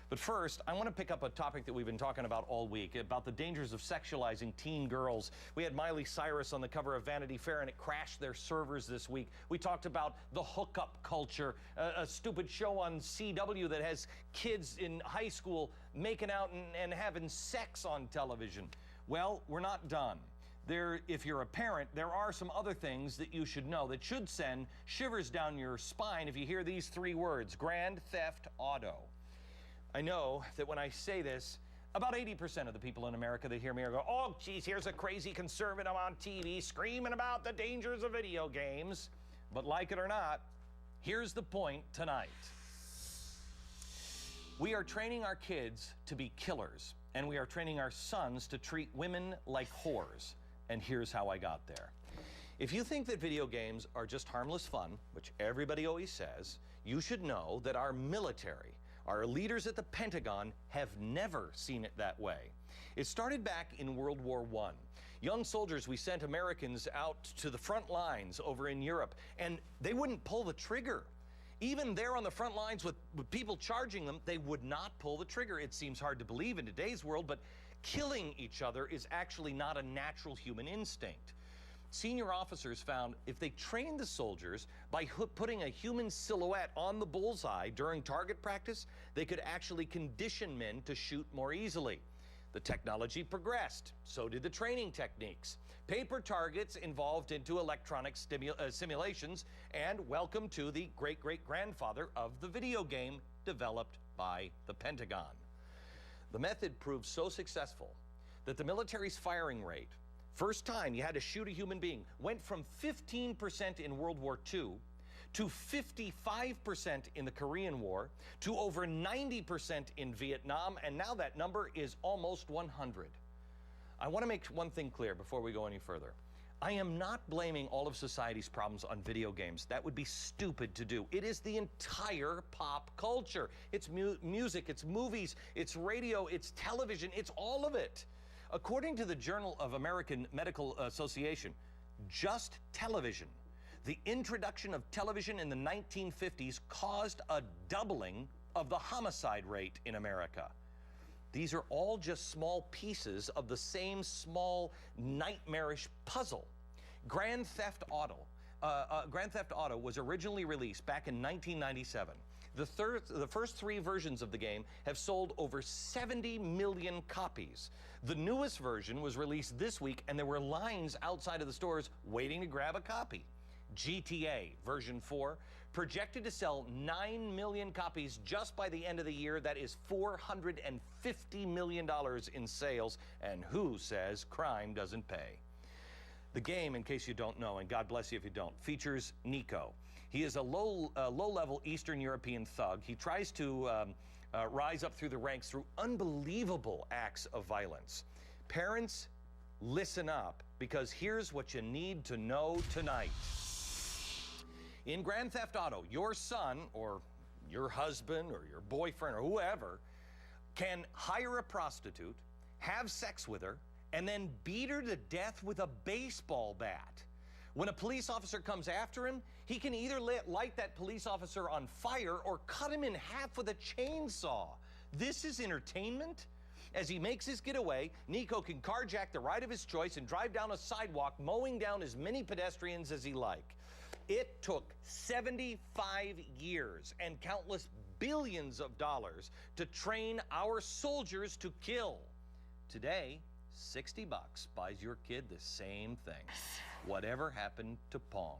But first, I want to pick up a topic that we've been talking about all week, about the dangers of sexualizing teen girls. We had Miley Cyrus on the cover of Vanity Fair, and it crashed their servers this week. We talked about the hookup culture, a stupid show on CW that has kids in high school making out and having sex on television. Well, we're not done. If you're a parent, there are some other things that you should know that should send shivers down your spine if you hear these three words: Grand Theft Auto. I know that when I say this, about 80% of the people in America that hear me are going, oh, geez, here's a crazy conservative on TV screaming about the dangers of video games. But like it or not, here's the point tonight. We are training our kids to be killers, and we are training our sons to treat women like whores. And here's how I got there. If you think that video games are just harmless fun, which everybody always says, you should know that our military, our leaders at the Pentagon, have never seen it that way. It started back in World War I. Young soldiers, we sent Americans out to the front lines over in Europe, and they wouldn't pull the trigger. Even there on the front lines with people charging them, they would not pull the trigger. It seems hard to believe in today's world, but killing each other is actually not a natural human instinct. Senior officers found if they trained the soldiers by putting a human silhouette on the bullseye during target practice, they could actually condition men to shoot more easily. The technology progressed, so did the training techniques. Paper targets evolved into electronic simulations, and welcome to the great-great-grandfather of the video game developed by the Pentagon. The method proved so successful that the military's firing rate, first time you had to shoot a human being, went from 15% in World War II to 55% in the Korean War to over 90% in Vietnam, and now that number is almost 100. I want to make one thing clear before we go any further. I am not blaming all of society's problems on video games. That would be stupid to do. It is the entire pop culture. It's music, it's movies, it's radio, it's television, it's all of it. According to the Journal of American Medical Association, just television, the introduction of television in the 1950s caused a doubling of the homicide rate in America. These are all just small pieces of the same small, nightmarish puzzle. Grand Theft Auto was originally released back in 1997. The first three versions of the game have sold over 70 million copies. The newest version was released this week, and there were lines outside of the stores waiting to grab a copy. GTA version 4 projected to sell 9 million copies just by the end of the year. That is $450 million in sales, and who says crime doesn't pay? The game, in case you don't know, and God bless you if you don't, features Nico. He is a low-level Eastern European thug. He tries to rise up through the ranks through unbelievable acts of violence. Parents, listen up, because here's what you need to know tonight. In Grand Theft Auto, your son or your husband or your boyfriend or whoever can hire a prostitute, have sex with her, and then beat her to death with a baseball bat. When a police officer comes after him, he can either light that police officer on fire or cut him in half with a chainsaw. This is entertainment? As he makes his getaway, Nico can carjack the ride of his choice and drive down a sidewalk, mowing down as many pedestrians as he like. It took 75 years and countless billions of dollars to train our soldiers to kill. Today, $60 buys your kid the same thing. Whatever happened to Pong?